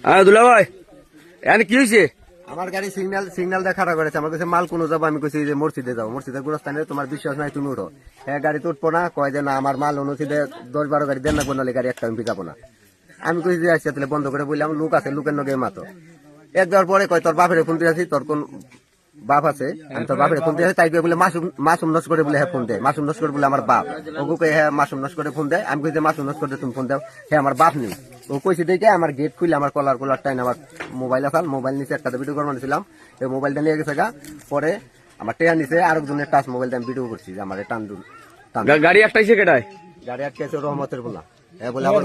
হ্যাঁ দুলা ভাই এখানে কি হয়েছে? আমার গাড়ি সিগন্যাল দিয়ে খারাপ করেছে। আমার কাছে মাল কোনো যাবো, আমি কইছি যে মসজিদে যাও, মসজিদের গুরস্থানে তোমার বিশ্বাস নাই, তুমি উঠো। হ্যাঁ গাড়ি তো উঠবো না, কয় যে না আমার মাল অনুচিতে 10-12 গাড়ি দেন না, বললে গাড়ি একটা আমি যাবো না। আমি কইছি যে আসছে তাহলে বন্ধ করে বললাম, লোক আছে, লোকের নগে মাতো। এক দেওয়ার পরে কয় তোর বাপের ফোন দিয়ে আছি, তোর কোন বাপ আছে? আমি তোর বাপের ফোন দিয়ে আছি, তাই বলে মাসুম নষ্ট করে বলে হ্যাঁ ফোন দেয়, মাসুম নষ্ট করে বলে আমার বাপ। ওকে হ্যাঁ মাসুম নষ্ট করে ফোন দেয়। আমি কইছি মাসুম নষ্ট করে তুমি ফোন দাও, হ্যাঁ আমার বাপ নেই। ও কইছে দেখে আমার গেট খুলে আমার কলার টাইন আমার মোবাইল আসাল, মোবাইল নিচে একটা ভিডিও করে মানিয়েছিলাম, এই মোবাইলটা নিয়ে গেছে গা। পরে আমার টেয়া নিচে আরেকজনের টাচ মোবাইলটা আমি ভিডিও করছি যে আমার টান্দুল গাড়ি একটাইছে কেটায়? গাড়ি আটকেছে রহমতের বলা, হ্যাঁ বলে আবার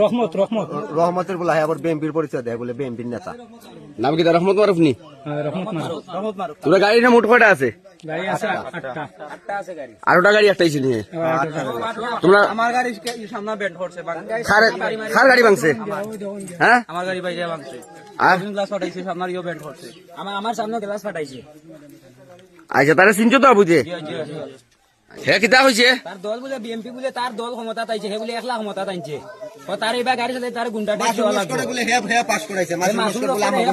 রহমতের বলা, হ্যাঁ আবার বিএমপির পরিচয় দেয়, বলে বিএমপির নেতা। নাম কি তার? রহমত মারুফনি। তোরা গাড়ি না মোট কয়টা আছে? আরোটা গাড়ি একটাইছে নিয়ে তোমরা? আমার গাড়ি সামনে বেন্ড করছে, কার গাড়ি ভাঙছে? হ্যাঁ আমার গাড়ি বাইরে ভাঙছে, আর গ্লাস ফাটাইছে, সামনে ইও বেন্ড করছে, আমার সামনে গ্লাস ফাটাইছে। আচ্ছা তারা চিনছো তো বুঝে? হ্যাঁ কিতা হয়েছে? তার দল বলে বিএমপি বলে, তার দল ক্ষমতা তাইছে, হে বলে 1 লাখ ক্ষমতা তাইছে। ও তার এবার গাড়ি চালাতে তার গুন্ডা ট্যাক্স দেওয়া লাগবে বলে হ্যাঁ পাস করাইছে,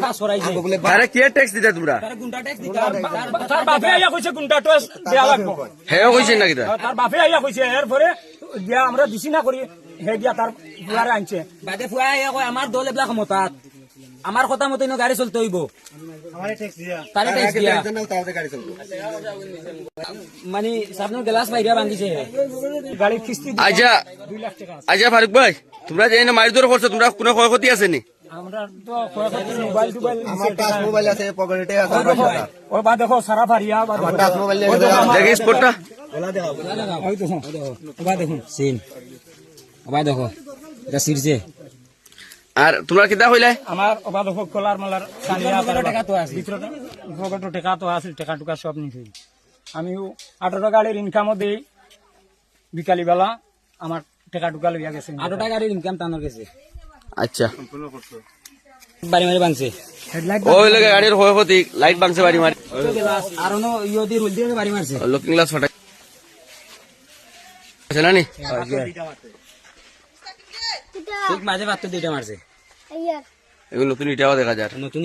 পাস করাইছে, তারা কে ট্যাক্স দিতে তোমরা? তার গুন্ডা ট্যাক্স দিতে, তার বাপে আইয়া কইছে গুন্ডা ট্যাক্স দেওয়া লাগবে। হ্যাঁ কইছেন না কিতা? তার বাপে আইয়া কইছে, এরপরে দিয়া আমরা দিছি না করি, হে দিয়া তার ফুয়ারে আনছে। বাদে ফুয়া আইয়া কয় আমার দল এবলা ক্ষমতা, আমার কথা মতো গাড়ি চলতে হইব, তারে ট্যাক্স দিয়া। মানে সামনে গ্লাস বাইরে ভাঙিছে, গাড়ির কিস্তি আচ্ছা 2 লাখ টাকা। আচ্ছা ফারুক ভাই, তোমরা যে মারি ধরে করছো, তোমরা কোনো ক্ষয়ক্ষতি আছে নি? আমরা তো মোবাইল টোবাইল আমার টাচ মোবাইল আছে, পকেটে আছে, ও বা দেখো সারা ফারিয়া বা আমার টাচ মোবাইল দেখি স্পটটা। ওই দেখো বা দেখুন সিন, বা দেখো এটা সিরছে। আর তোমরা কিতা হইলে? আমার ওবা দেখো কলার মালার সানিয়া টাকা তো আছে, ভিতরে পকেটে টাকা তো আছে, টাকা টুকা সব নিছে। আমিও 18 গাড়ির ইনকামও দেই, বিকালি বেলা আমার টাকা টুকা লইয়া গেছে। 18 গাড়ির ইনকাম টানোর গেছে। আচ্ছা বাড়ি মারি ভাঙছে, ওই লাগে গাড়ির ক্ষয়ক্ষতি, লাইট ভাঙছে বাড়ি মারি, আর অন্য ইয়ে দিয়ে রুল দিয়ে বাড়ি মারছে, লুকিং গ্লাস ফাটাই আছে না নি? ঠিক মাঝে বাদ তো 2টা মারছে। এগুলো নতুন ইটাও দেখা যায়। নতুন